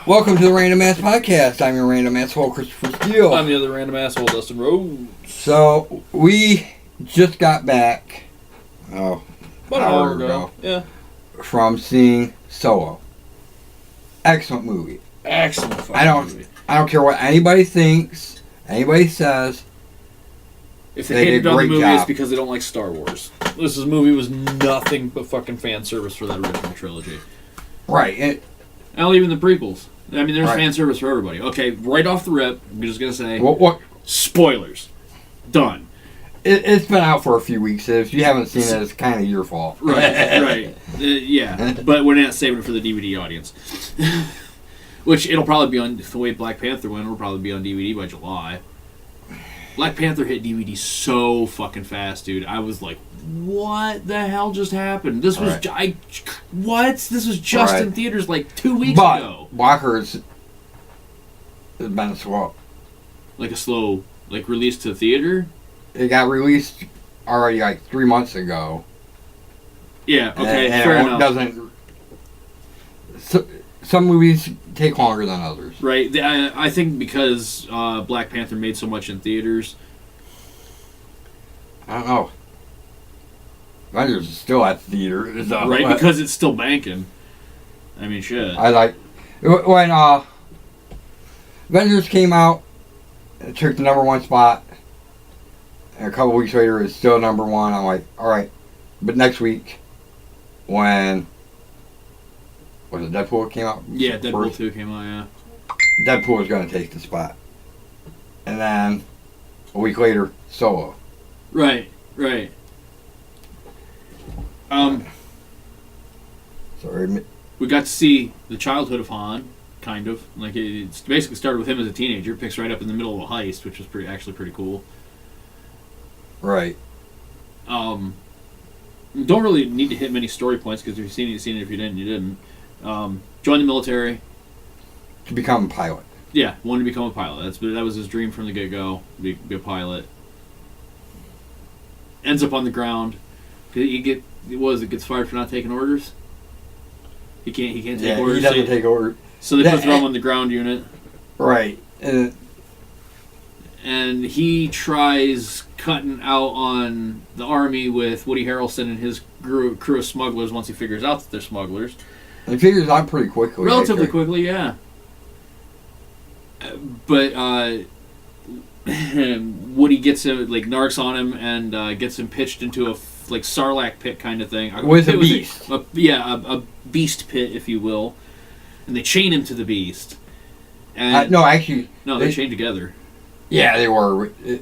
Welcome to the Random Ass Podcast. I'm your random asshole, Christopher Steele. I'm the other random asshole, Dustin Rhoads. So, we just got back, about an hour ago. Yeah. From seeing Solo. Excellent movie. Excellent fucking movie. I don't care what anybody thinks, anybody says. If they hated on the movie, it's because they don't like Star Wars. This movie was nothing but fucking fan service for that original trilogy. Right. Not even the prequels. I mean, there's fan service for everybody. Okay, right off the rip, I'm just going to say... What? Spoilers. Done. It's been out for a few weeks. If you haven't seen it, it's kind of your fault. Right. Yeah, but we're not saving it for the DVD audience. Which, it'll probably be on... The way Black Panther went, it'll probably be on DVD by July. Black Panther hit DVD so fucking fast, dude. I was like, what the hell just happened? This was... What? This was just in theaters like 2 weeks ago. Walker's has been slow. Like a slow... Like, release to theater? It got released already like 3 months ago. Yeah, okay, and fair enough. Some movies take longer than others. Right. I think because Black Panther made so much in theaters. I don't know. Avengers is still at the theater. So, right, because it's still banking. I mean, shit. I like... When Avengers came out, it took the number one spot. And a couple weeks later, it's still number one. I'm like, alright. But next week, when... Was it Deadpool came out? Yeah, Deadpool 2 came out, yeah. Deadpool is going to take the spot. And then, a week later, Solo. Right. Sorry. We got to see the childhood of Han, kind of. Like, it's basically started with him as a teenager. Picks right up in the middle of a heist, which was actually pretty cool. Right. Don't really need to hit many story points, because if you've seen it, if you didn't, you didn't. Joined the military. To become a pilot. Yeah, wanted to become a pilot. That was his dream from the get-go, be a pilot. Ends up on the ground. It gets fired for not taking orders? He can't take orders. He doesn't take orders. So they put him on the ground unit. Right. And he tries cutting out on the army with Woody Harrelson and his crew of smugglers once he figures out that they're smugglers. He figures out pretty quickly. Relatively quickly, yeah. But Woody gets him, like, narcs on him and gets him pitched into a Sarlacc pit kind of thing. With a beast. A beast pit, if you will. And they chain him to the beast. And no, actually... No, they're chained together. Yeah, they were. The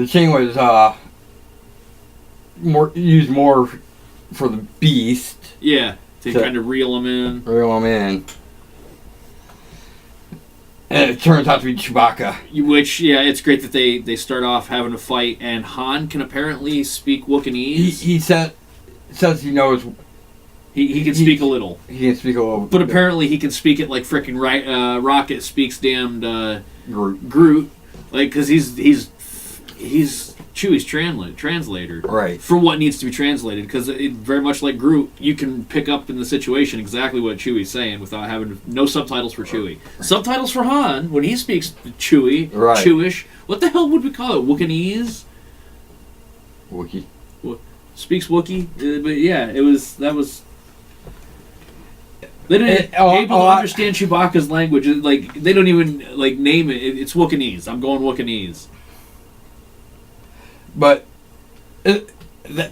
chain was used more for the beast. Yeah, to kind of reel him in. And it turns out to be Chewbacca. Which, yeah, it's great that they start off having a fight, and Han can apparently speak Wookieese. He says he knows... He can speak a little. He can speak a little. But apparently he can speak it like frickin' Rocket speaks damned Groot. Like, because he's Chewie's translator. Right. For what needs to be translated. Because very much like Groot, you can pick up in the situation exactly what Chewie's saying without having no subtitles for Chewie. Subtitles for Han, when he speaks Chewish. What the hell would we call it? Wookieese? Wookie. Speaks Wookiee. But yeah, that was... They didn't able to understand Chewbacca's language. Like, they don't even name it. It's Wookieese. I'm going Wookieese. But Chewbacca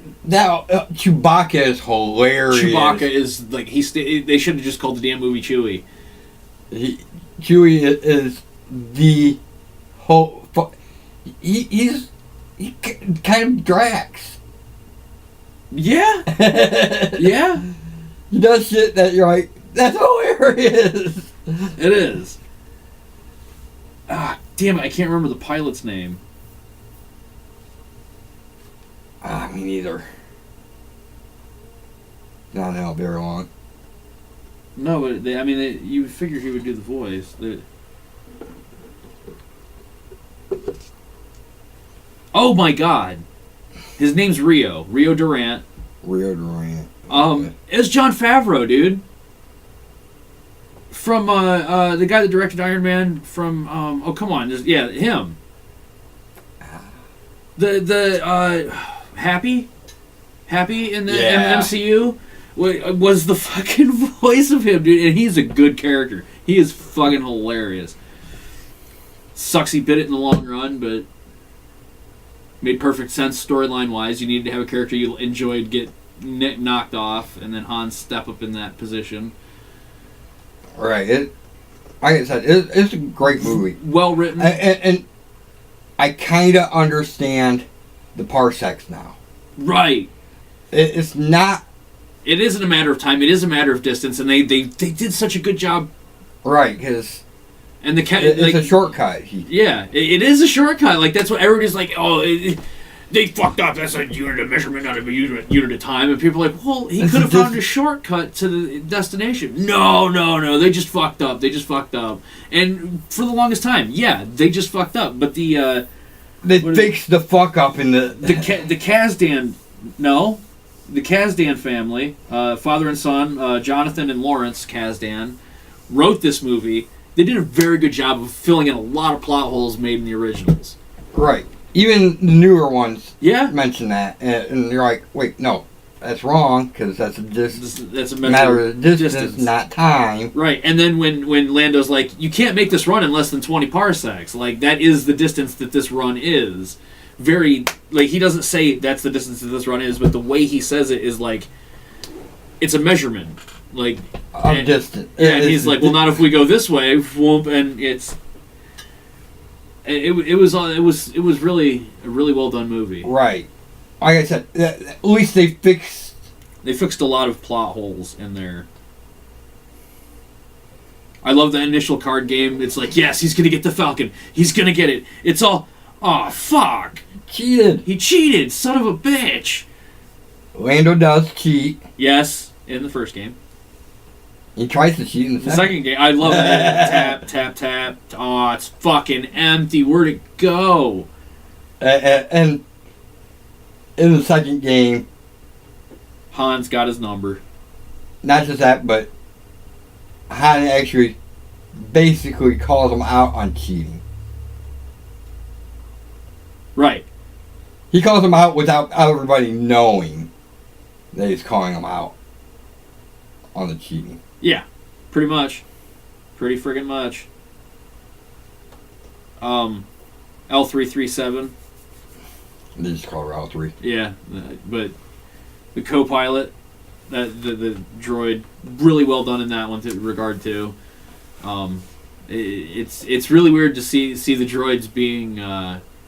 is hilarious. Chewbacca is they should have just called the damn movie Chewie. Chewie is the whole. He kind of Drax. Yeah. Yeah. He does shit that you're like, that's hilarious. It is. Ah, damn it! I can't remember the pilot's name. Me neither. Not now, very long. No, but you figure he would do the voice. Oh my God! His name's Rio. Rio Durant. Rio Durant. It's Jon Favreau, dude. From the guy that directed Iron Man. From oh come on, him. The Happy in the MCU was the fucking voice of him, dude, and he's a good character. He is fucking hilarious. Sucks he bit it in the long run, but made perfect sense storyline wise. You needed to have a character you enjoyed get knocked off, and then Han step up in that position. Right. Like I said, it's a great movie. Well written. And I kind of understand the parsecs now. Right. It's not. It isn't a matter of time. It is a matter of distance, and they did such a good job. Right, because and it's a shortcut. Yeah, it is a shortcut. Like that's what everybody's like. Oh, they fucked up. That's a unit of measurement, not a unit of time. And people are like, well, he could have found a shortcut to the destination. No. They just fucked up. And for the longest time, yeah, they just fucked up. But they fixed the fuck up in the Kasdan. No, the Kasdan family, father and son, Jonathan and Lawrence Kasdan, wrote this movie. They did a very good job of filling in a lot of plot holes made in the originals. Right. Even the newer ones mention that. And you're like, wait, no, that's wrong, because that's a matter of distance, not time. Right. And then when Lando's like, you can't make this run in less than 20 parsecs. Like, that is the distance that this run is. Very, like, he doesn't say that's the distance that this run is, but the way he says it is like, it's a measurement. Like, of distance. Yeah, and he's like, well, not if we go this way. And it's... It was really a really well done movie. Right. Like I said, at least they fixed a lot of plot holes in there. I love the initial card game. It's like, yes, he's gonna get the Falcon. He's gonna get it. It's all, oh fuck, cheated. He cheated, son of a bitch. Lando does cheat. Yes, in the first game. He tries to cheat in the second game. I love it. Tap. Oh, it's fucking empty. Where'd it go? And in the second game, Han's got his number. Not just that, but Han actually basically calls him out on cheating. Right. He calls him out without everybody knowing that he's calling him out on the cheating. Yeah, pretty much. Pretty friggin' much. L337. They just call her L3. Yeah, but the co-pilot, the droid, really well done in that one in regard to. It's really weird to see the droids being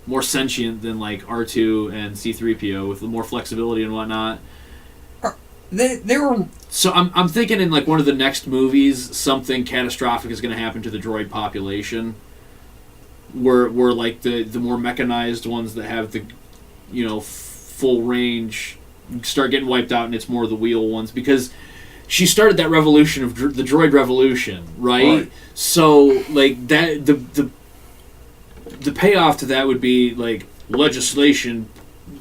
more sentient than like R2 and C-3PO with more flexibility and whatnot. They were. So I'm thinking in like one of the next movies, something catastrophic is going to happen to the droid population, where like the more mechanized ones that have the, full range start getting wiped out, and it's more the wheel ones, because she started that revolution of the droid revolution, right? So like that the payoff to that would be like legislation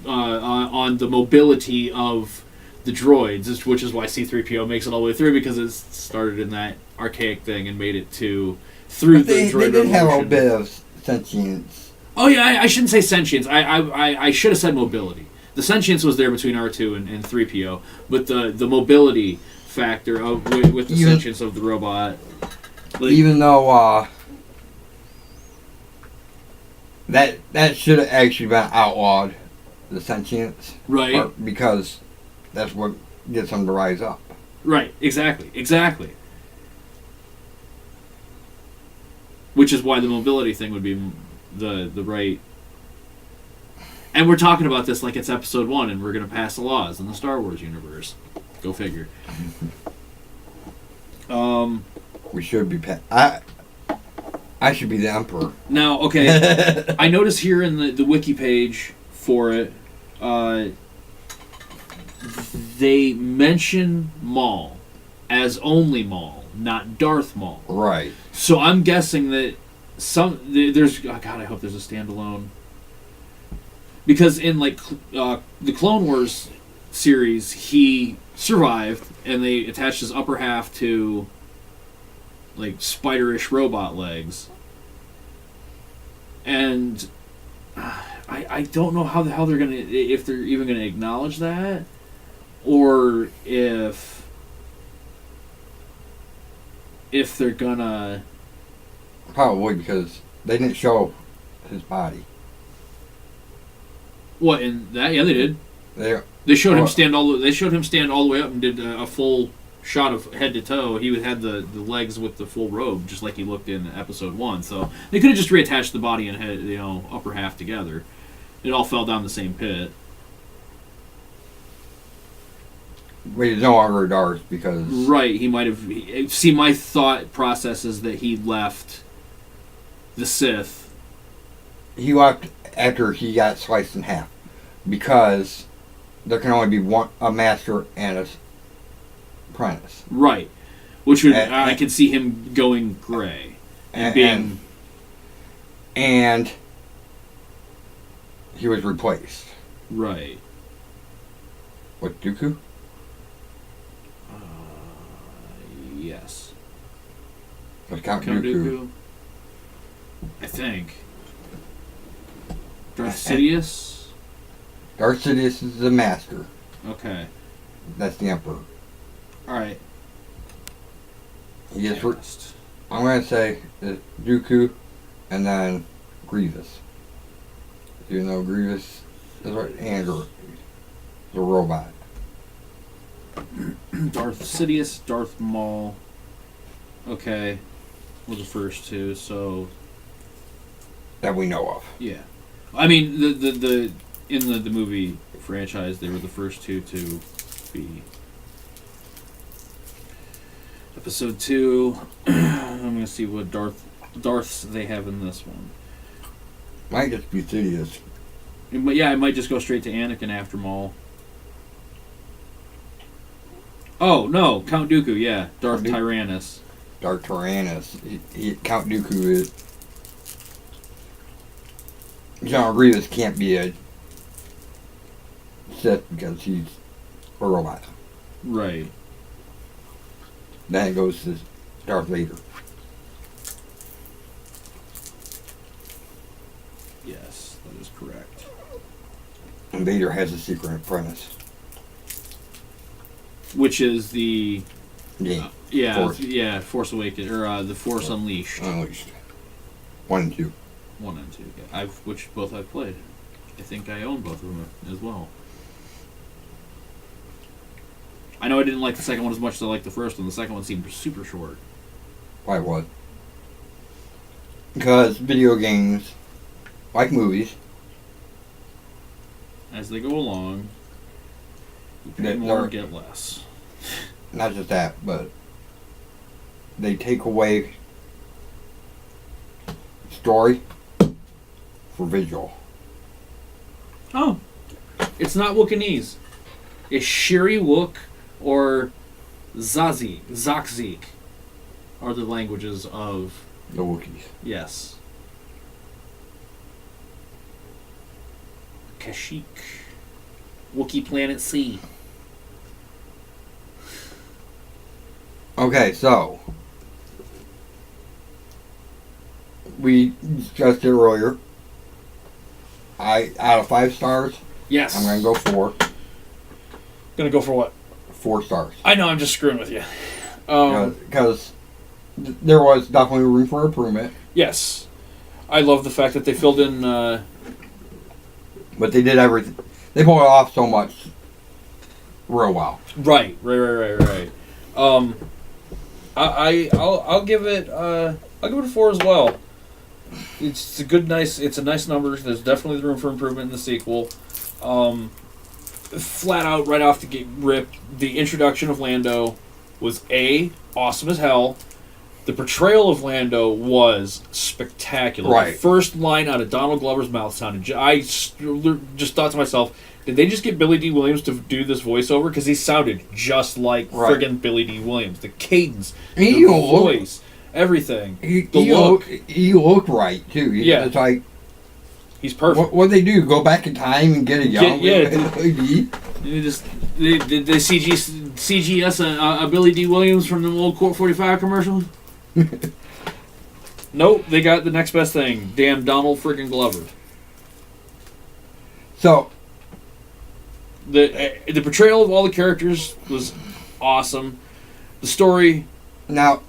on the mobility of the droids, which is why C-3PO makes it all the way through, because it started in that archaic thing and made it through the droid revolution. They did have a bit of sentience. Oh yeah, I shouldn't say sentience. I should have said mobility. The sentience was there between R2 and 3PO, but the mobility factor with the sentience of the robot. Like, even though that should have actually been outlawed, the sentience, right? Because that's what gets them to rise up. Right, exactly. Which is why the mobility thing would be the right. And we're talking about this like it's episode 1, and we're going to pass the laws in the Star Wars universe. Go figure. We should be. I should be the Emperor. Now, okay, I notice here in the wiki page for it, they mention Maul as only Maul, not Darth Maul. Right. So I'm guessing that there's... Oh God, I hope there's a standalone. Because in like the Clone Wars series, he survived, and they attached his upper half to like spider-ish robot legs. And I don't know how the hell they're gonna, if they're even gonna acknowledge that, or if they're gonna Probably because they didn't show his body. what in that? Yeah, they did. They showed him stand all. They showed him stand all the way up and did a full shot of head to toe. He had the legs with the full robe, just like he looked in episode 1. So they could have just reattached the body and head, upper half together. It all fell down the same pit. But he's no longer Darth because Right, he might have. See, my thought process is that he left the Sith. he left after he got sliced in half because there can only be a master and a apprentice. Right, which would I could see him going gray and being. And he was replaced. Right. With Dooku? Yes. With Count Dooku. I think. Darth Sidious? Darth Sidious is the master. Okay. That's the Emperor. Alright. He gets I'm going to say Dooku and then Grievous. You know Grievous is right, and the robot. Darth Sidious, Darth Maul. Okay. Were the first two, so That we know of. yeah. I mean the in the movie franchise they were the first two to be episode 2. I'm gonna see what Darths they have in this one. Might just be Sidious. But yeah, it might just go straight to Anakin after Maul. Oh no, Count Dooku, yeah, Darth Tyrannus. Darth Tyrannus. Count Dooku is. John Grievous can't be a Sith because he's a robot. Right. Then it goes to Darth Vader. Yes, that is correct. And Vader has a secret apprentice. Which is the Yeah. Force Awakens or the Force Unleashed. Unleashed. 1 and 2. 1 and 2. Yeah. Which both I've played. I think I own both of them as well. I know I didn't like the second one as much as I liked the first one. The second one seemed super short. Why what? Because video games, like movies, As they go along, you pay more and get less. not just that, but they take away story for visual. Oh. It's not Wookienese. It's Shiri Wook or Zakzik are the languages of... The Wookiees. Yes. Kashyyyk. Wookiee Planet C. Okay, so we discussed it earlier. Out of 5 stars, Yes. I'm gonna go 4. Gonna go for what? 4 stars. I know, I'm just screwing with you. Because there was definitely room for improvement. Yes. I love the fact that they filled in... But they did everything. They pulled it off so much real well. Right. I'll give it a 4 as well. It's a nice number. There's definitely room for improvement in the sequel. Flat out, right off the get rip, the introduction of Lando was awesome as hell. The portrayal of Lando was spectacular. Right. The first line out of Donald Glover's mouth sounded... I just thought to myself, did they just get Billy D. Williams to do this voiceover? Because he sounded just like friggin' Billy D. Williams. The cadence, the voice, everything. He looked right, too. Yeah. It's like... He's perfect. What they do? Go back in time and get a young... The CG CGS a Billy D. Williams from the old Court 45 commercial? Nope, they got the next best thing. Damn Donald freaking Glover. So, the portrayal of all the characters was awesome. The story... Now,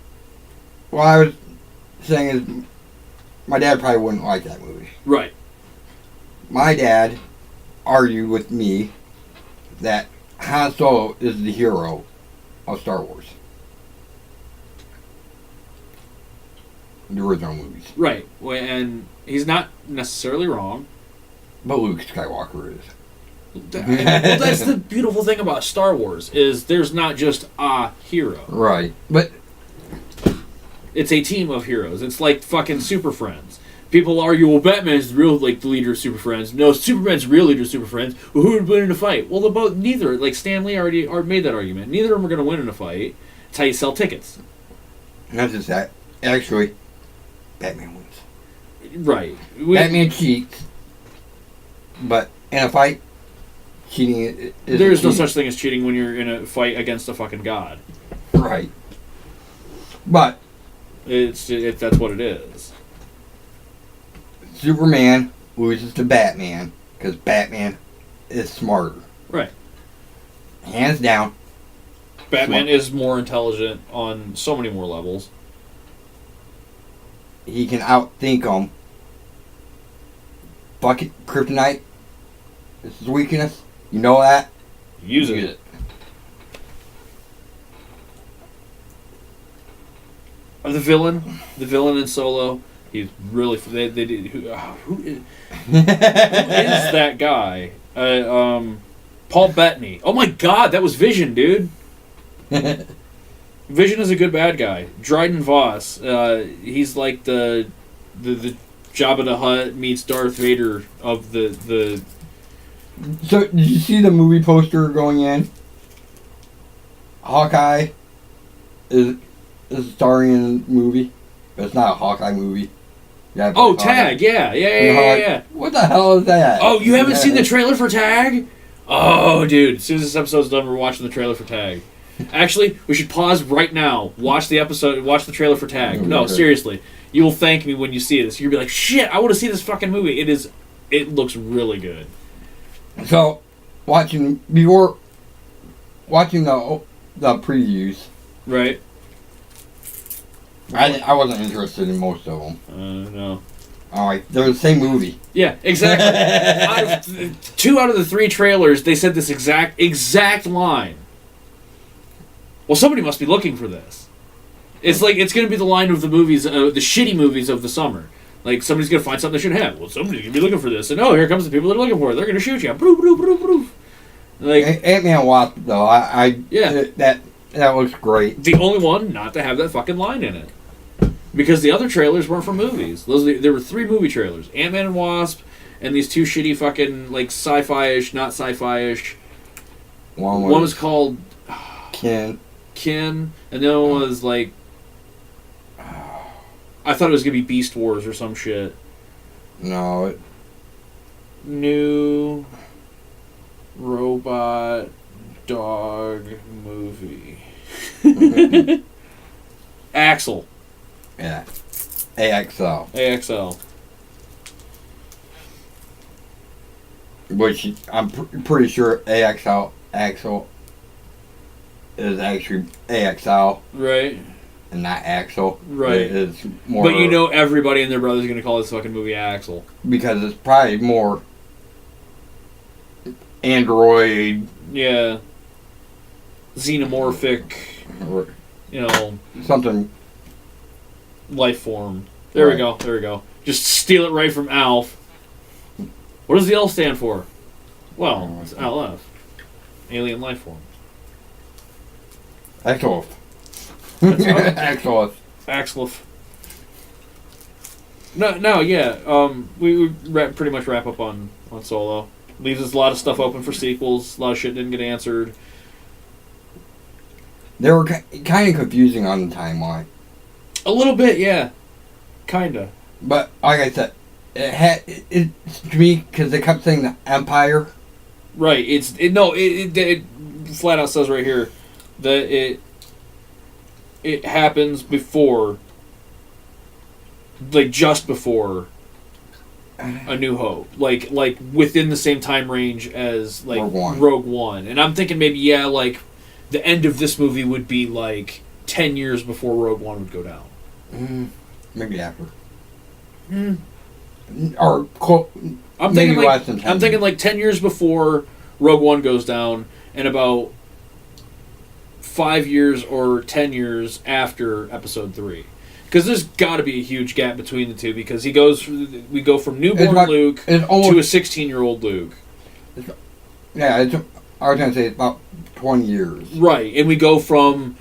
what I was saying is, my dad probably wouldn't like that movie. Right. My dad argued with me that Han Solo is the hero of Star Wars. The original movies. Right. And he's not necessarily wrong. But Luke Skywalker is. Well, that's the beautiful thing about Star Wars, is there's not just a hero. Right. But it's a team of heroes. It's like fucking Super Friends. People argue, well, Batman's the leader of Super Friends. No, Superman's the real leader of Super Friends. Well, who would win in a fight? Well, neither. Like, Stan Lee already made that argument. Neither of them are going to win in a fight. It's how you sell tickets. not just that. Actually, Batman wins. Right. Batman cheats. But in a fight, cheating is there's no such thing as cheating when you're in a fight against a fucking god. Right. But that's what it is. Superman loses to Batman because Batman is smarter. Right. Hands down. Batman is more intelligent on so many more levels. He can outthink him. Bucket kryptonite is his weakness. You know that? Use it. The villain in Solo, he's really they did who is that guy? Paul Bettany. Oh my God, that was Vision, dude. Vision is a good bad guy. Dryden Voss. He's like the Jabba the Hutt meets Darth Vader of the. So, did you see the movie poster going in? Hawkeye is starring in the movie, but it's not a Hawkeye movie. Oh, Hawkeye. Tag, yeah. What the hell is that? Oh, you haven't seen the trailer for Tag? Oh, dude, as soon as this episode's done, we're watching the trailer for Tag. Actually, we should pause right now, watch the trailer for Tag. No, seriously. You will thank me when you see this. You'll be like, shit, I want to see this fucking movie. It looks really good. So, watching the previews, right? I wasn't interested in most of them. No. Alright, they're the same movie. Yeah, exactly. Two out of the three trailers, they said this exact line. Well, somebody must be looking for this. It's like it's going to be the line of the movies, the shitty movies of the summer. Like, somebody's going to find something they shouldn't have. Well, somebody's going to be looking for this. And, here comes the people that are looking for it. They're going to shoot you. Broo, broo, broo, broo. Like, Ant-Man Wasp, though, that looks great. The only one not to have that fucking line in it. Because the other trailers weren't for movies. There were 3 movie trailers. Ant-Man and Wasp, and these 2 shitty fucking, like, sci-fi-ish, not sci-fi-ish. One was called... Kin. And the other one was, like... I thought it was going to be Beast Wars or some shit. No. New robot dog movie. Axel. Yeah. AXL. Which I'm pretty sure Axel is actually AXL. Right. And not Axel. Right. It's more. But everybody and their brother's going to call this fucking movie Axel. Because it's probably more android. Yeah. Xenomorphic. Or something. Life form. There we go. Just steal it right from Alf. What does the L stand for? Well, it's LF. Alien life form. Axel. Axelf. No, yeah. We pretty much wrap up on Solo. Leaves us a lot of stuff open for sequels. A lot of shit didn't get answered. They were kind of confusing on the timeline. A little bit, yeah. Kinda. But, like I said, it's to me, because they kept saying the Empire. Right. It flat out says right here, that it happens before, like just before A New Hope, like within the same time range as like Rogue One. And I'm thinking maybe like the end of this movie would be like 10 years before Rogue One would go down. Maybe after. Or I'm thinking like 10 years before Rogue One goes down, and about 5 years or 10 years after Episode 3. Because there's got to be a huge gap between the two, because we go from newborn Luke to a 16-year-old Luke. Yeah, I was going to say it's about 20 years. Right, and we go from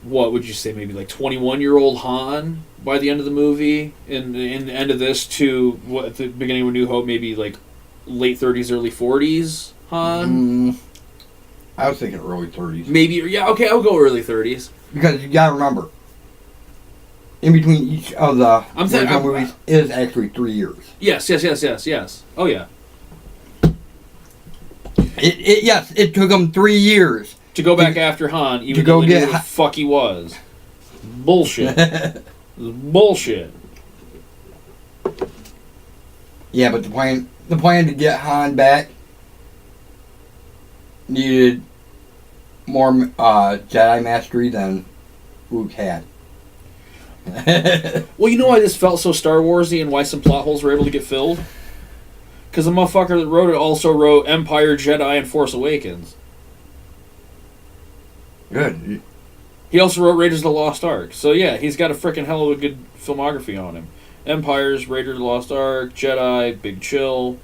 what would you say, maybe like 21-year-old Han by the end of the movie, in the end of this, to what at the beginning of A New Hope, maybe like late 30s, early 40s Han. I was thinking early 30s. Maybe, yeah, okay, I'll go early 30s. Because you gotta remember, in between each of the movies is actually 3 years. Yes. Oh yeah. It took them 3 years to go back after Han, even though they knew who the fuck he was. Bullshit. Bullshit. Yeah, but the plan to get Han back needed more Jedi mastery than Luke had. Well, you know why this felt so Star Warsy and why some plot holes were able to get filled? Because the motherfucker that wrote it also wrote Empire, Jedi, and Force Awakens. Good. He also wrote Raiders of the Lost Ark. So yeah, he's got a freaking hell of a good filmography on him. Empires, Raiders of the Lost Ark, Jedi, Big Chill,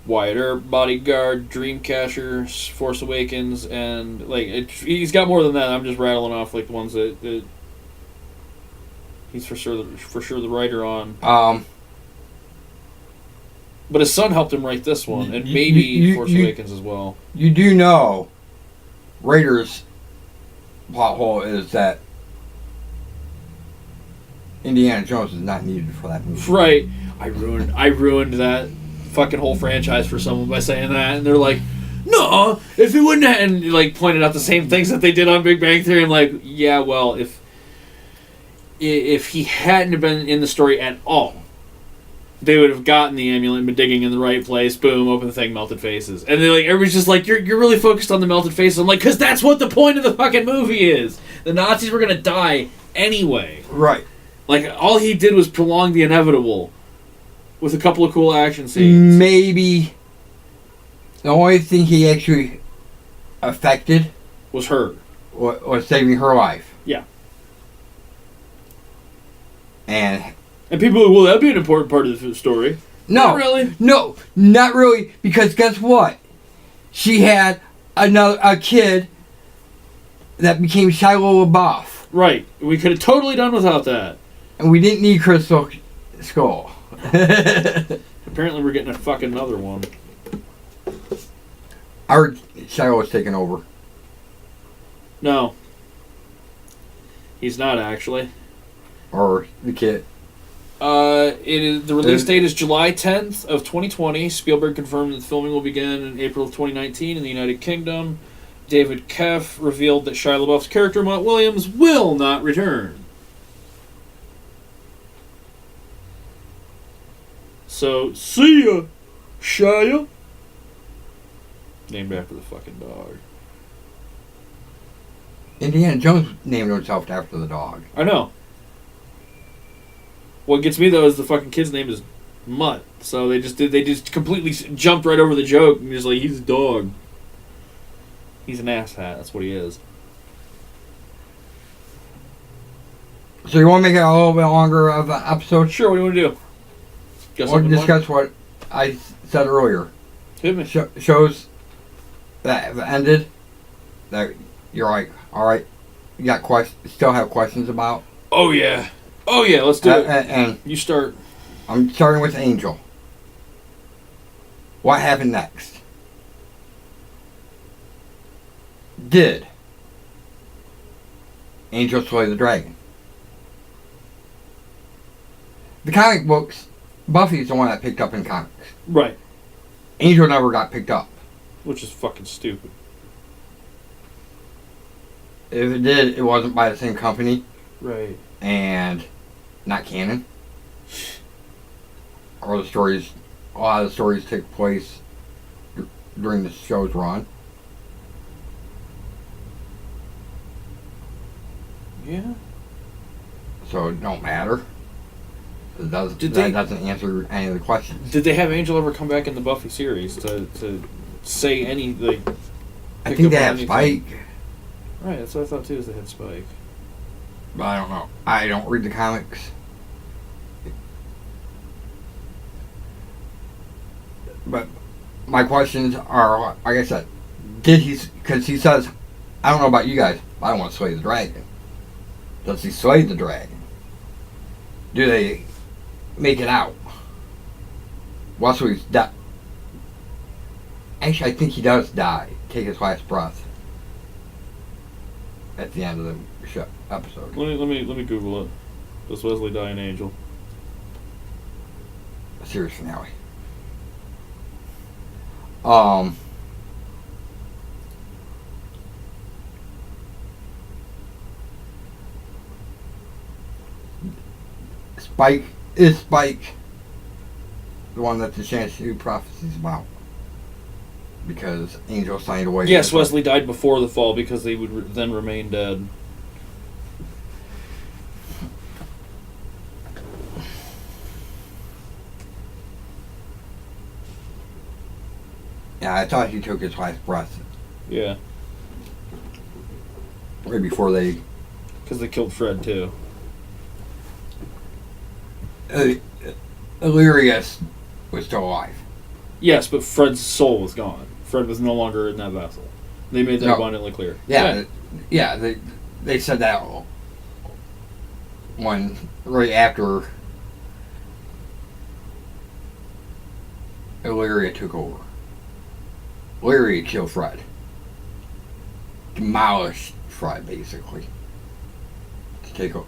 Wyatt Earp, Bodyguard, Dreamcatcher, Force Awakens, and he's got more than that. I'm just rattling off like the ones that he's for sure the writer on. But his son helped him write this one, and maybe Force Awakens as well. You do know Raiders' plot hole is that Indiana Jones is not needed for that movie. Right. I ruined that fucking whole franchise for someone by saying that, and they're like, no, if he wouldn't have, and like pointed out the same things that they did on Big Bang Theory. I'm like, yeah, well, if he hadn't been in the story at all, they would have gotten the amulet and been digging in the right place. Boom, open the thing, melted faces. And they're like, everybody's just like, you're really focused on the melted faces. I'm like, because that's what the point of the fucking movie is. The Nazis were going to die anyway. Right. Like, all he did was prolong the inevitable with a couple of cool action scenes. Maybe the only thing he actually affected was her. Was saving her life. Yeah. And people are like, well, that'd be an important part of the story. No. Not really. No, not really. Because guess what? She had a kid that became Shia LaBeouf. Right. We could have totally done without that. And we didn't need Crystal Skull. Apparently we're getting a fucking another one. I heard Shia was taking over. No. He's not, actually. Or the kid. The release date is July 10th of 2020. Spielberg confirmed that the filming will begin in April of 2019 in the United Kingdom. David Keff revealed that Shia LaBeouf's character, Mont Williams, will not return. So, see ya, Shia. Named after the fucking dog. Indiana Jones named himself after the dog. I know. What gets me though is the fucking kid's name is Mutt. So they just completely jumped right over the joke and just like, he's a dog. He's an asshat. That's what he is. So you want to make it a little bit longer of an episode? Sure. What do you want to do? Or discuss what I said earlier. Hit me. Shows that have ended that you're like, all right, you got still have questions about. Oh yeah. Oh yeah. Let's do it. And you start. I'm starting with Angel. What happened next? Did Angel slay the dragon? The comic books, Buffy's the one that picked up in comics. Right. Angel never got picked up. Which is fucking stupid. If it did, it wasn't by the same company Right. and not canon. All the stories, a lot of the stories take place during the show's run. Yeah. So it don't matter. That doesn't answer any of the questions. Did they have Angel ever come back in the Buffy series to say any like? I think they have Spike. Right, that's what I thought too. Is they had Spike. But I don't know. I don't read the comics. But my questions are, like I said, did he? Because he says, I don't know about you guys, but I want to slay the dragon. Does he slay the dragon? Do they make it out? Wesley's dead. Actually, I think he does die. Take his last breath at the end of the episode. Let me Google it. Does Wesley die in Angel? Series finale. Spike is Spike the one that the Chance-U prophecies about? Because Angel signed away. Yes, Wesley died before the fall because he would then remain dead. Yeah, I thought he took his last breath. Yeah. Right before they... Because they killed Fred, too. Illyrius was still alive. Yes, but Fred's soul was gone. Fred was no longer in that vessel. They made that abundantly clear. Yeah, they said that when right after Illyria took over. Illyria killed Fred. Demolished Fred, basically. To take over.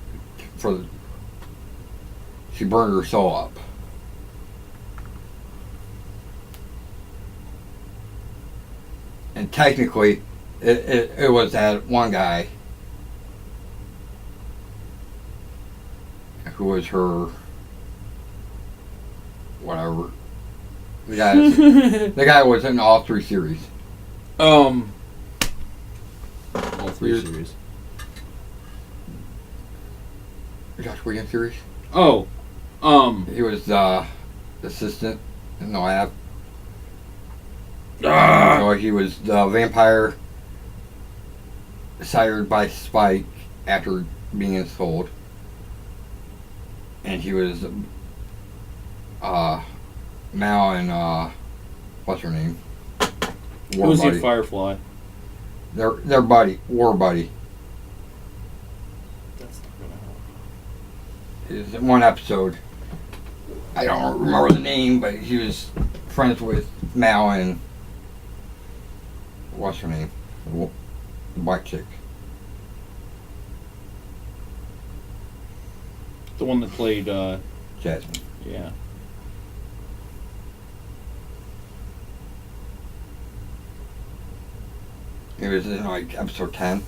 She burned her soul up. And technically, it was that one guy who was her, whatever. The guy was in all three series. All three series. Josh Williams series. Oh, he was the assistant in the lab. So he was the vampire sired by Spike after being installed. And he was Mal and what's her name? Who was he, Firefly? Their buddy, war buddy. That's not gonna help. Is in one episode. I don't remember the name, but he was friends with Mal and what's her name? The black chick. The one that played Jasmine. Yeah. It was in like episode 10.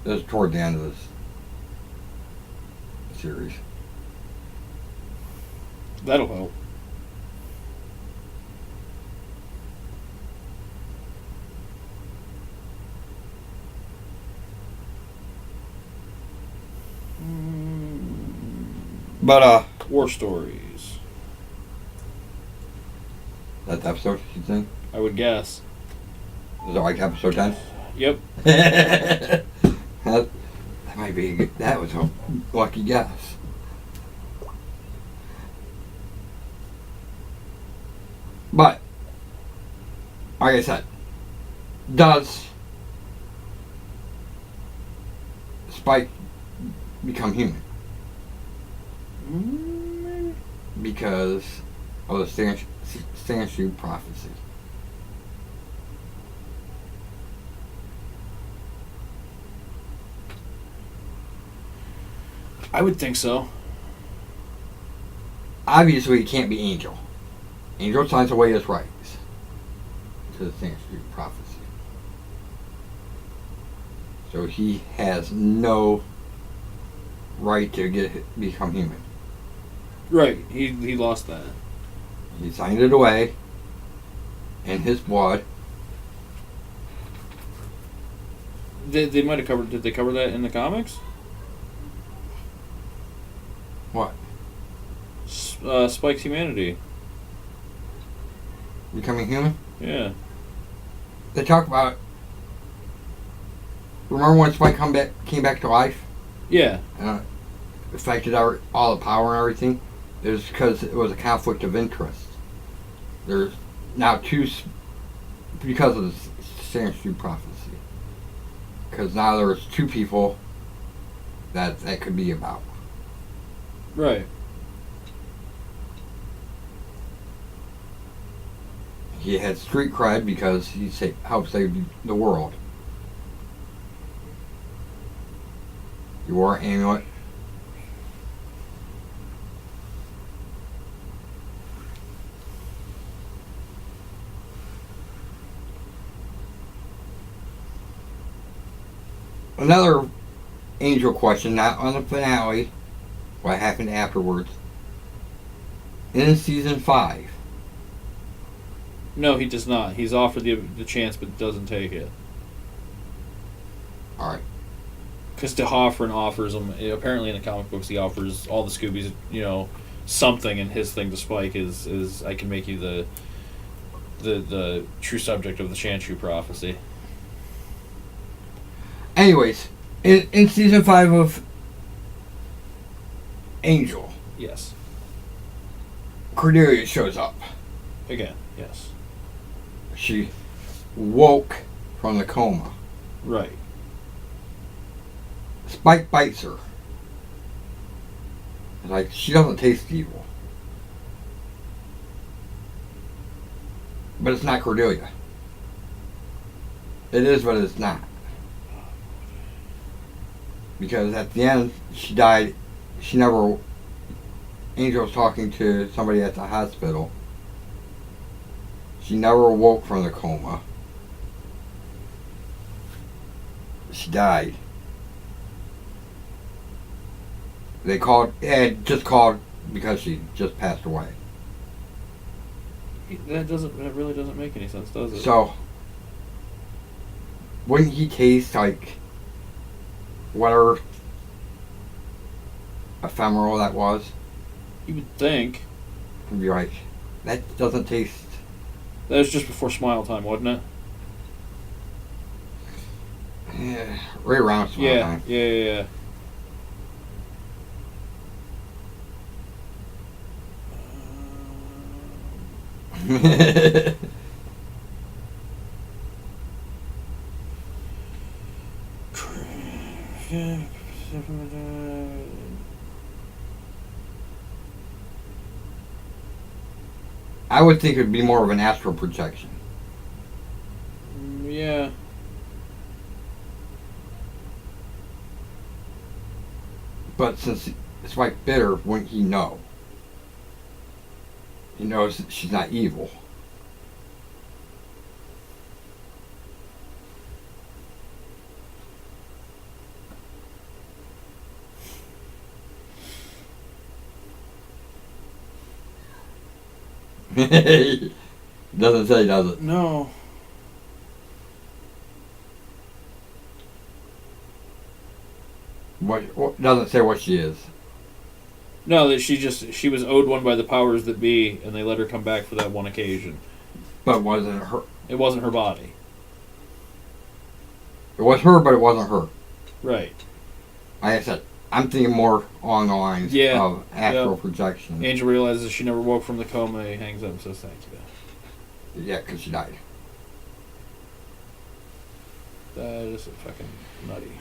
It was toward the end of this series. That'll help. But War Stories. That episode, you think? I would guess. Was it like episode 10? Yep. that might be a good, that was a lucky guess. But like I said, does Spike become human? Maybe. Because of the Chance-U prophecy. I would think so. Obviously, it can't be Angel. Angel signs away his rights to the Chance-U prophecy. So he has no right to become human. Right. He lost that. He signed it away in his blood. They might have covered. Did they cover that in the comics? What? Spike's humanity. Becoming human? Yeah. They talk about. Remember when Spike came back to life? Yeah. Affected all the power and everything? It was because it was a conflict of interest. There's now because of the Steele prophecy. Because now there's two people that could be about. Right. He had street cred because he helped save the world. He wore an amulet. Another Angel question, not on the finale, what happened afterwards. In season 5. No, he does not. He's offered the chance, but doesn't take it. Alright. Because DeHoffrin offers him. Apparently, in the comic books, he offers all the Scoobies, something, and his thing to Spike is I can make you the true subject of the Shanshu prophecy. Anyways, in season 5 of Angel, Yes. Cordelia shows up. Again, yes. She woke from the coma. Right. Spike bites her. Like, she doesn't taste evil. But it's not Cordelia. It is, but it's not. Because at the end, she died. Angel was talking to somebody at the hospital. She never woke from the coma. She died. Had just called because she just passed away. That really doesn't make any sense, does it? So, wouldn't he taste like whatever ephemeral that was? You would think. And be like, that doesn't taste. That was just before Smile Time, wasn't it? Yeah, right around Smile Time. Yeah. I would think it would be more of an astral projection. Yeah. But since it's like bitter, wouldn't he know? He knows that she's not evil. Doesn't say, does it? No. What doesn't say what she is. No, that she was owed one by the powers that be, and they let her come back for that one occasion. But wasn't her? It wasn't her body. It was her, but it wasn't her. Right. Like I said, I'm thinking more along the lines of astral projection. Angel realizes she never woke from the coma. He hangs up and says thank you. Yeah, because she died. That is fucking nutty.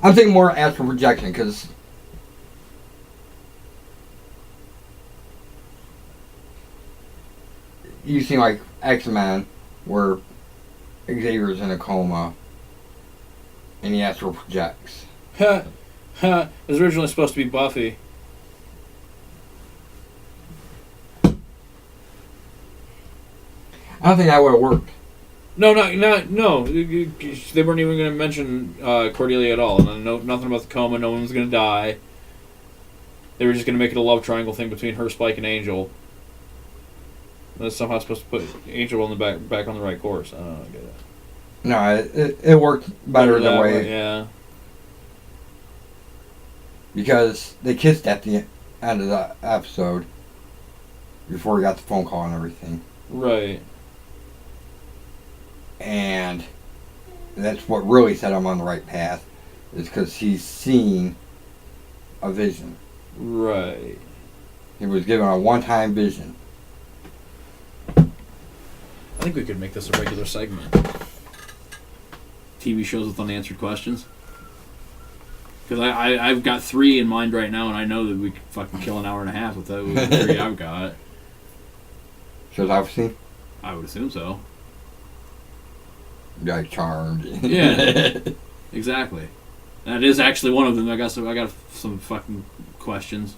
I'm thinking more astral projection because you seem like X-Men where Xavier's in a coma and he astral projects. It was originally supposed to be Buffy. I don't think that would have worked. No. They weren't even going to mention Cordelia at all. And nothing about the coma. No one was going to die. They were just going to make it a love triangle thing between her, Spike, and Angel. And that's somehow supposed to put Angel on the back on the right course. I don't get it. No, it worked better that way. Yeah. Because they kissed at the end of the episode before we got the phone call and everything. Right. And that's what really set him on the right path, is because he's seen a vision. Right. He was given a one-time vision. I think we could make this a regular segment. TV shows with unanswered questions. Because I've got 3 in mind right now, and I know that we could fucking kill an hour and a half with the 3 I've got. Shows I've seen? I would assume so. Yeah, Charmed. Yeah, exactly. That is actually one of them. I got some fucking questions.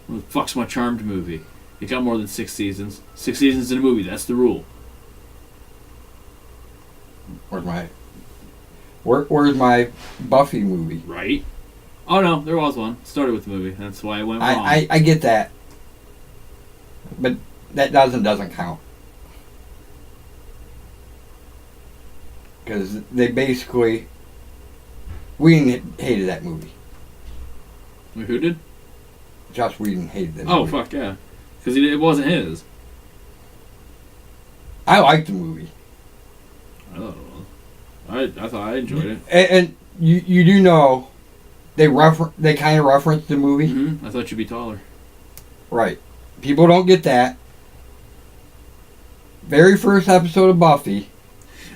What the fuck's my Charmed movie? It got more than 6 seasons. 6 seasons in a movie. That's the rule. Where's my Buffy movie? Right? Oh no, there was one. Started with the movie. That's why it went wrong. I get that, but that doesn't count. Because they basically... Whedon hated that movie. Wait, who did? Joss Whedon hated that Oh, movie. fuck yeah. Because it wasn't his. I liked the movie. I thought it was. I thought I enjoyed it. And you do know they kind of referenced the movie. Mm-hmm. I thought you'd be taller. Right. People don't get that. Very first episode of Buffy...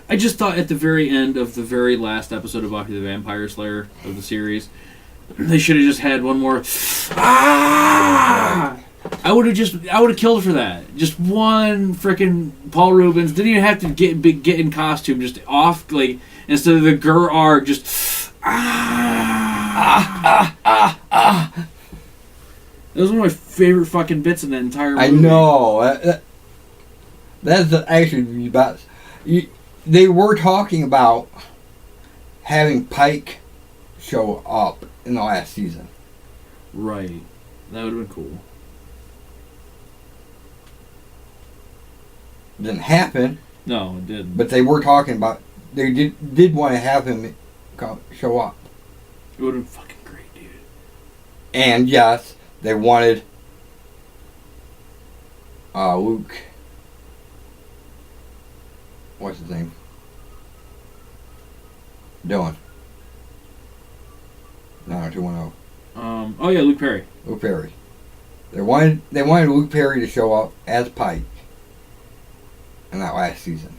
I just thought at the very end of the very last episode of Buffy the Vampire Slayer of the series, they should have just had one more. Ah! I would have killed for that. Just one freaking Paul Rubens didn't even have to get in costume. Just off like instead of the Gur-Arg, just That was one of my favorite fucking bits in that entire movie. I know. That's actually the best. They were talking about having Pike show up in the last season. Right. That would have been cool. Didn't happen. No, it didn't. But they were talking about... They did want to have him show up. It would have been fucking great, dude. And yes, they wanted Luke... What's his name? Dylan. 90210. Oh yeah, Luke Perry. Luke Perry. They wanted Luke Perry to show up as Pike in that last season.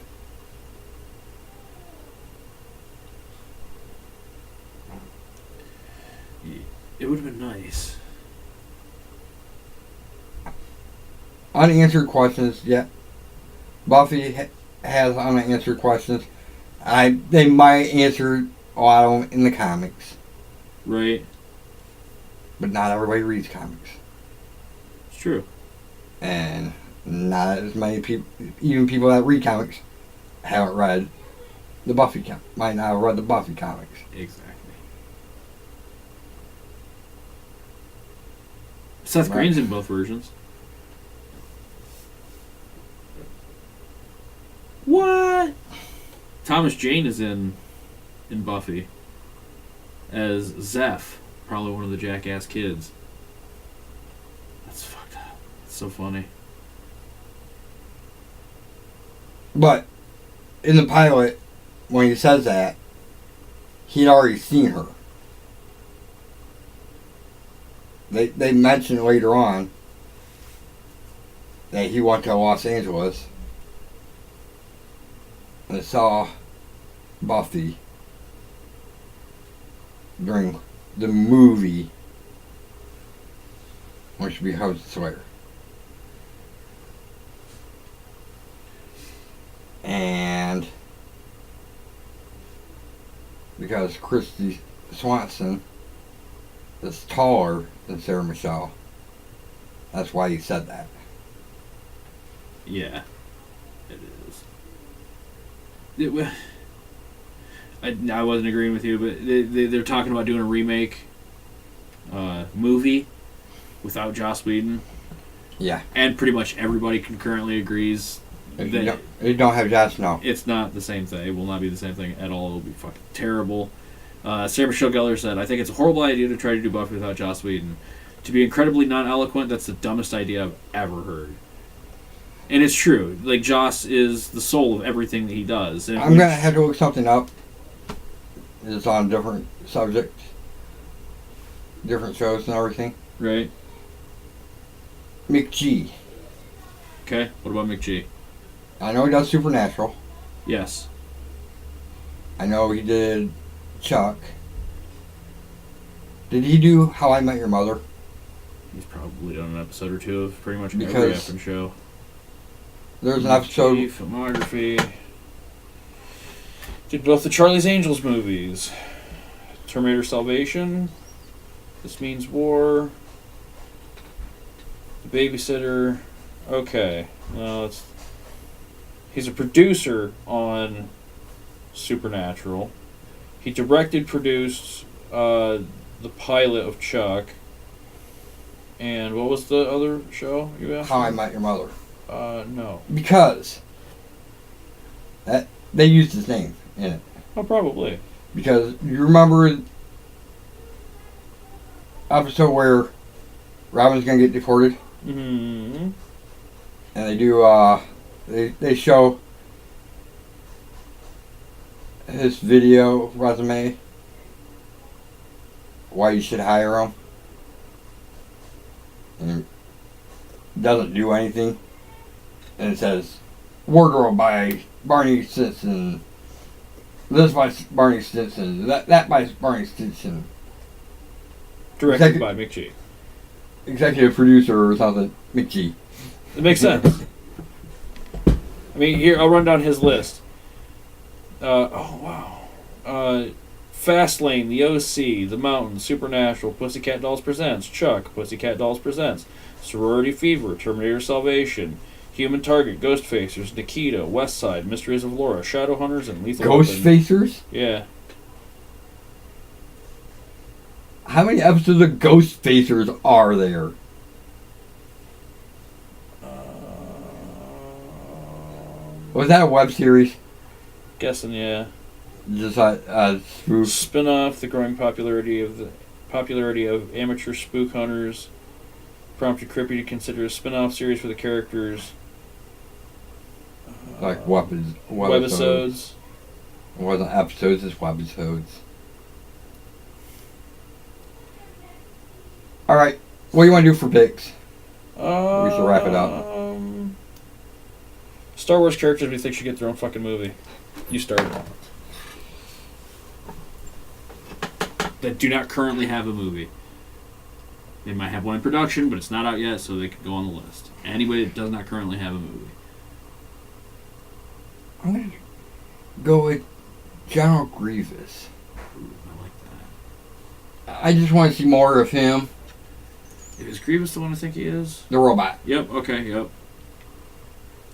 It would have been nice. Unanswered questions, yeah. Buffy has unanswered questions. They might answer a lot of them in the comics. Right. But not everybody reads comics. It's true. And not as many people, even people that read comics, haven't read the Buffy might not have read the Buffy comics. Exactly. Seth Green's in both versions. What? Thomas Jane is in Buffy as Zeph, probably one of the jackass kids. That's fucked up. It's so funny. But in the pilot, when he says that, he'd already seen her. They mention later on that he went to Los Angeles and saw Buffy during the movie when she becomes Slayer. And because Christy Swanson is taller than Sarah Michelle, that's why he said that. Yeah, it is. I wasn't agreeing with you, but they're talking about doing a remake movie without Joss Whedon. Yeah. And pretty much everybody concurrently agrees that you don't have Joss, no. it's not the same thing. It will not be the same thing at all. It will be fucking terrible. Sarah Michelle Gellar said, I think it's a horrible idea to try to do Buffy without Joss Whedon. To be incredibly non-eloquent, that's the dumbest idea I've ever heard. And it's true. Like, Joss is the soul of everything that he does. And I'm going to have to look something up. It's on different subjects. Different shows and everything. Right. McG. Okay, what about McG? I know he does Supernatural. Yes. I know he did Chuck. Did he do How I Met Your Mother? He's probably done an episode or two of pretty much every Because effing show. There's an episode... Filmography. Did both the Charlie's Angels movies. Terminator Salvation. This Means War. The Babysitter. Okay. Well, he's a producer on Supernatural. He directed, produced the pilot of Chuck. And what was the other show you asked? How I Met Your Mother. No. Because they used his name in it. Oh, probably. Because you remember episode where Robin's gonna get deported? Mm-hmm. And they do, they show his video resume, why you should hire him. And doesn't do anything. And it says, Wardrobe by Barney Stinson. This by Barney Stinson. That by Barney Stinson. Directed by McG. Executive producer or something. McG. It makes sense. I mean, here, I'll run down his list. Oh, wow. Fastlane, The O.C., The Mountain, Supernatural, Pussycat Dolls Presents, Chuck, Pussycat Dolls Presents, Sorority Fever, Terminator Salvation, Human Target, Ghostfacers, Nikita, West Side, Mysteries of Laura, Shadowhunters, and Lethal Weapon. Ghostfacers? Yeah. How many episodes of Ghostfacers are there? Was that a web series? Guessing, yeah. Just spoof. Spin-off, the growing popularity of amateur spook hunters prompted Crippy to consider a spin-off series for the characters. Like webisodes. It wasn't episodes, it's webisodes. Alright, what do you want to do for picks? We should wrap it up. Star Wars characters we think should get their own fucking movie. You start. That do not currently have a movie. They might have one in production, but it's not out yet, so they could go on the list. Anybody that does not currently have a movie. I'm going to go with General Grievous. Ooh, I like that. I just want to see more of him. Is Grievous the one I think he is? The robot. Yep, okay, yep.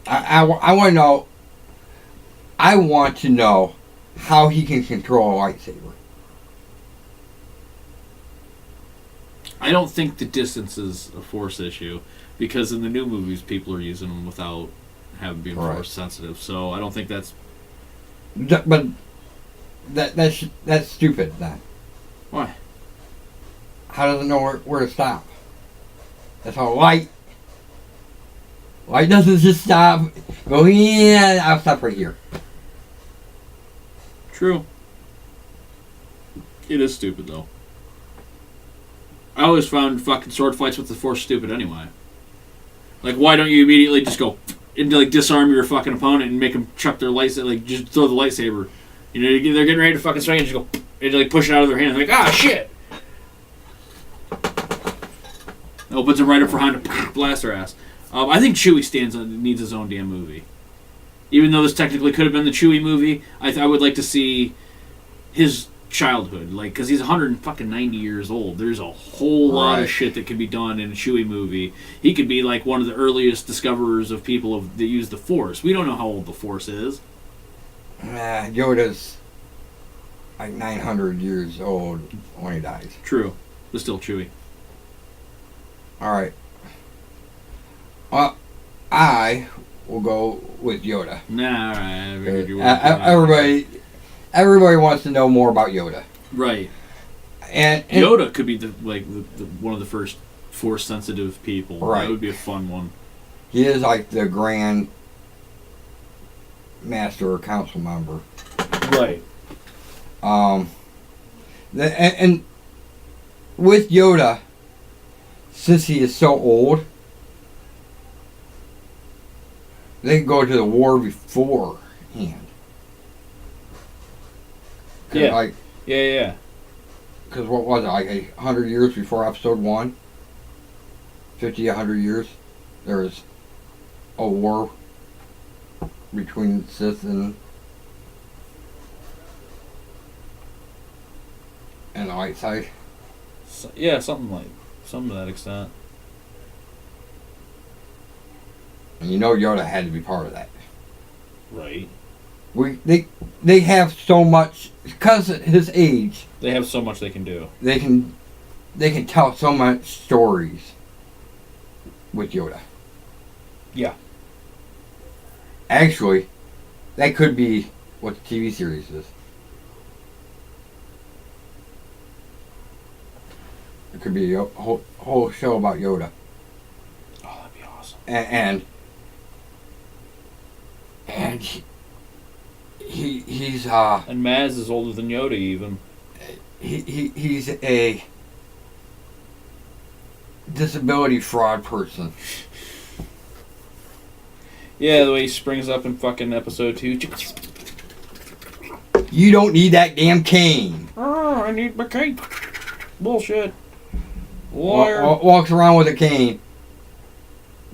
I want to know... I want to know how he can control a lightsaber. I don't think the distance is a force issue, because in the new movies people are using them without having being force sensitive. So I don't think that's. But that's stupid. Then. Why? How does it know where to stop? That's how light. Light doesn't just stop. Go yeah, I'll stop right here. True. It is stupid though. I always found fucking sword fights with the force stupid anyway. Like, why don't you immediately just go and like disarm your fucking opponent and make them chuck their lightsaber, like just throw the lightsaber? You know, they're getting ready to fucking swing and just go and like push it out of their hand. They're like, ah, shit! It opens them right up for Han to blast their ass. I think Chewie needs his own damn movie. Even though this technically could have been the Chewie movie, I would like to see his childhood, like, because he's 190 years old. There's a whole lot of shit that can be done in a Chewie movie. He could be like one of the earliest discoverers of people that use the Force. We don't know how old the Force is. Yoda's like 900 years old when he dies. True. But still Chewie. Alright. I will go with Yoda. Nah, alright. I figured you were Everybody wants to know more about Yoda. Right. And Yoda could be the one of the first Force sensitive people. Right. That would be a fun one. He is like the Grand Master or Council member. Right. And with Yoda, since he is so old, they can go to the war beforehand. Yeah. Like, Yeah. because what was it, like 100 years before Episode 1? 50, 100 years? There was a war between Sith and the light side. So, yeah, something to that extent. And you know Yoda had to be part of that. Right. They have so much, because of his age, They have so much they can do. they can tell so much stories with Yoda. Yeah. Actually, that could be what the TV series is. It could be a whole show about Yoda. Oh, that'd be awesome. And he's And Maz is older than Yoda even. he's a disability fraud person. Yeah, the way he springs up in fucking episode 2. You don't need that damn cane. Oh, I need my cane. Bullshit. Liar. Walks around with a cane.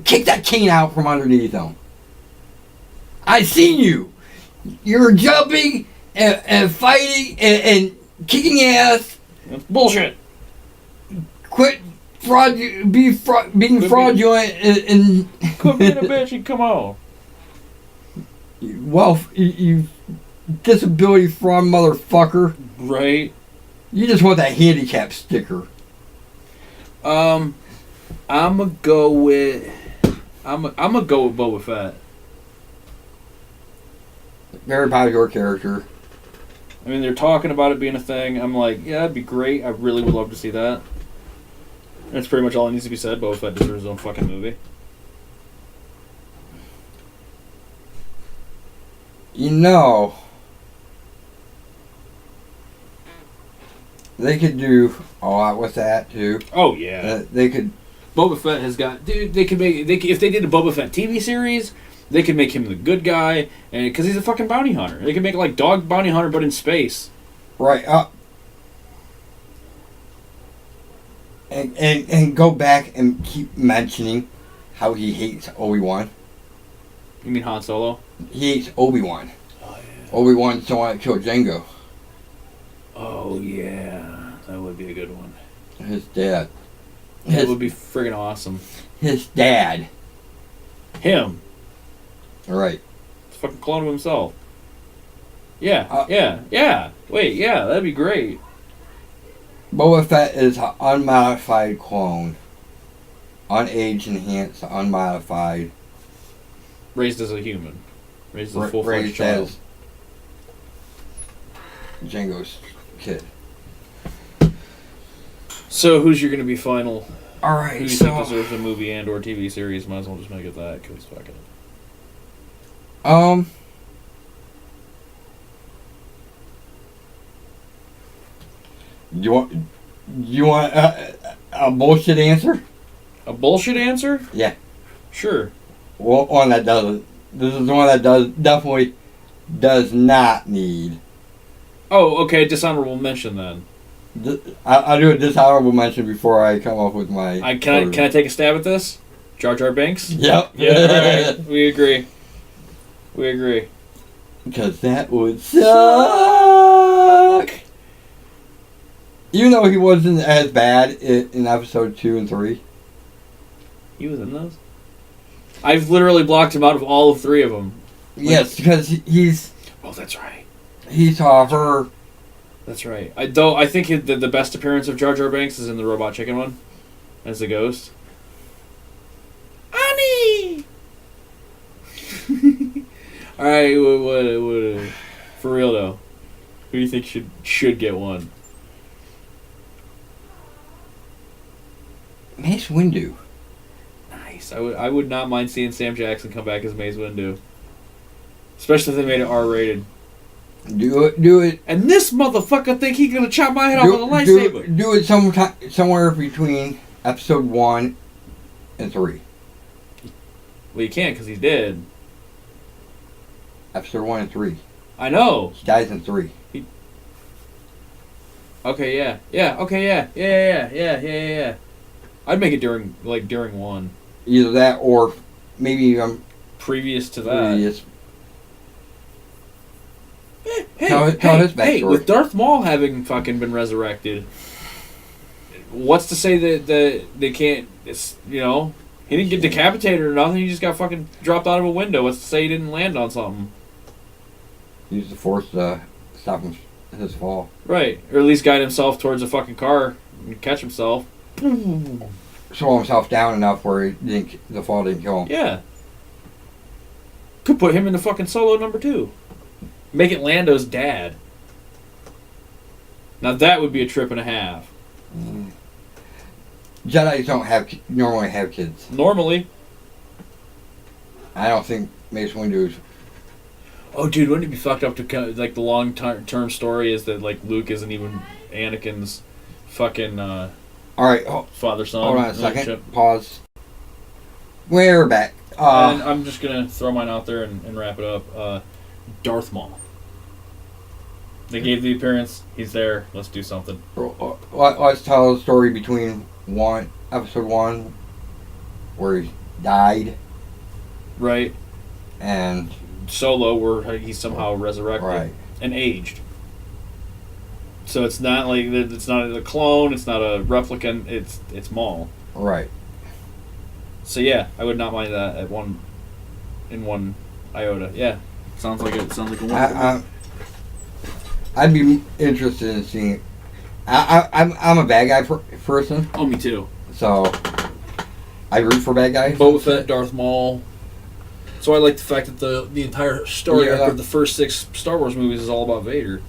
Kick that cane out from underneath him. I seen you. You're jumping and fighting and kicking ass. That's bullshit. Quit being fraudulent and Quit being a bitch and come on. Well, you disability fraud motherfucker. Right. You just want that handicap sticker. I'm gonna go with Boba Fett. Very popular character. I mean, they're talking about it being a thing. I'm like, yeah, that'd be great. I really would love to see that. That's pretty much all that needs to be said. Boba Fett deserves his own fucking movie. You know, they could do a lot with that too. Oh yeah. They could. Boba Fett has got, dude. They could make if they did a Boba Fett TV series, they could make him the good guy, and because he's a fucking bounty hunter, they could make it like Dog Bounty Hunter but in space. Right. And go back and keep mentioning how he hates Obi-Wan. You mean Han Solo? He hates Obi-Wan. Oh yeah. Obi-Wan still want to kill Jango. Oh yeah, that would be a good one. His dad. That would be friggin' awesome. His dad. Him. Right. It's fucking clone of himself. Yeah, yeah. Wait, yeah, that'd be great. Boba Fett is an unmodified clone. Unaged, enhanced, unmodified. Raised as a human. Raised as a full-fledged child. As Jango's kid. So, who's your gonna be final? Alright, Who do you think deserves a movie and or TV series? Might as well just make it that, because fuck it. You want a bullshit answer? A bullshit answer? Yeah. Sure. Well, one that doesn't. This is the one that definitely does not need. Oh, okay. Dishonorable mention then. I'll do a dishonorable mention before I come up with my. Can I take a stab at this? Jar Jar Binks? Yep. Yeah. All right. We agree. Because that would suck. Even though he wasn't as bad in episode 2 and 3. He was in those? I've literally blocked him out of all of 3 of them. Yes, because he's... Oh, that's right. He saw her. That's right. I think the best appearance of Jar Jar Binks is in the Robot Chicken one, as the ghost. Annie. All right, what? For real though, who do you think should get one? Mace Windu. Nice. I would not mind seeing Sam Jackson come back as Mace Windu, especially if they made it R-rated. Do it. And this motherfucker think he gonna chop my head off with a lightsaber. Do it somewhere between episode 1 and 3. Well, you can't because he's dead. Episode 1 and 3. I know. He dies in 3. Okay, yeah. Okay, yeah. I'd make it during 1. Either that or maybe Previous to that. Tell his backstory. Hey, with Darth Maul having fucking been resurrected, what's to say that they can't? He didn't get decapitated or nothing. He just got fucking dropped out of a window. What's to say he didn't land on something? Use the Force to stop his fall. Right, or at least guide himself towards a fucking car and catch himself. Slow himself down enough where the fall didn't kill him. Yeah. Could put him in the fucking Solo number 2. Make it Lando's dad. Now that would be a trip and a half. Jedi don't normally have kids. Normally. I don't think Mace Windu's. Oh, dude, wouldn't it be fucked up to the long-term story is that Luke isn't even Anakin's fucking all right, father-son. Hold on a second. Pause. We're back. And I'm just gonna throw mine out there and wrap it up. Darth Maul. They gave the appearance. He's there. Let's do something. Let's tell the story between episode 1, where he died, right, and Solo, where he's somehow resurrected, right, and aged. So it's not it's not a clone. It's not a replicant. It's Maul. Right. So yeah, I would not mind that in one iota. Yeah, sounds like a wonderful. I'd be interested in seeing it. I'm a bad guy person. Oh, me too. So I root for bad guys. Boba Fett, Darth Maul. So I like the fact that the entire story after the first 6 Star Wars movies is all about Vader.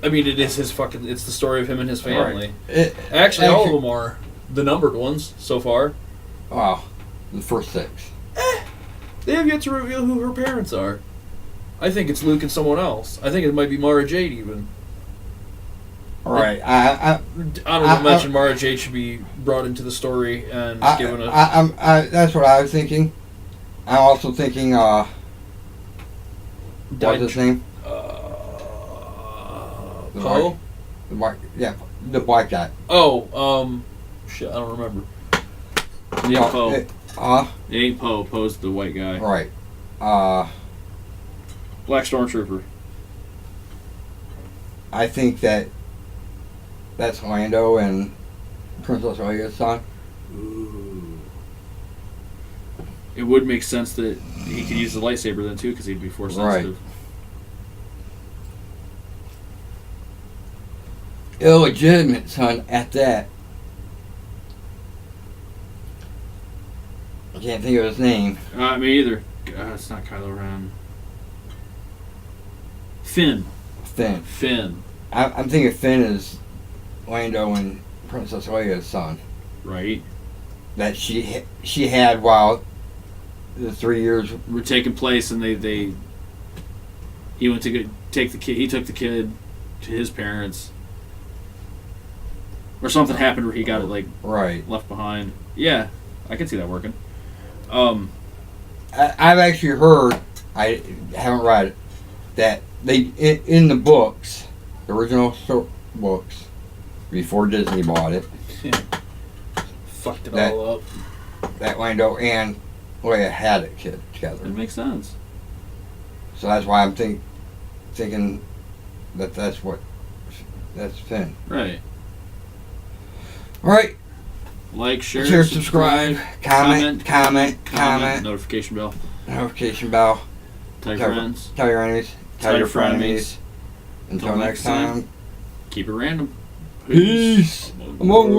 I mean, it is it's the story of him and his family. Right. Actually, all of them are the numbered ones so far. Wow, the first 6. They have yet to reveal who her parents are. I think it's Luke and someone else. I think it might be Mara Jade even. All right. Honorable mention: Mara Jade should be brought into the story and given a. That's what I was thinking. I'm also thinking. What's his name? Poe. The black guy. Oh, shit! I don't remember. Yeah, Poe. It ain't Poe. Poe's the white guy. Right. Black Stormtrooper. I think that's Lando and Princess Leia's son. Ooh. It would make sense that he could use the lightsaber then too, because he'd be force sensitive. Right. Illegitimate son at that. I can't think of his name. Me either. It's not Kylo Ren. Finn. I'm thinking Finn is Lando and Princess Leia's son. Right. That she had while the 3 years were taking place, and he went to take the kid. He took the kid to his parents, or something happened where he got it right left behind. Yeah, I can see that working. I've actually heard. I haven't read it. That they in the books, the original books, before Disney bought it, fucked it all up. That Lando and Leia had a kid together. It makes sense. So that's why I'm thinking that's Finn. Right. All right. Like, share, subscribe, comment. notification bell. Tell your friends. Tell your enemies. Tell your frenemies. Until next time. Keep it random. Peace. Among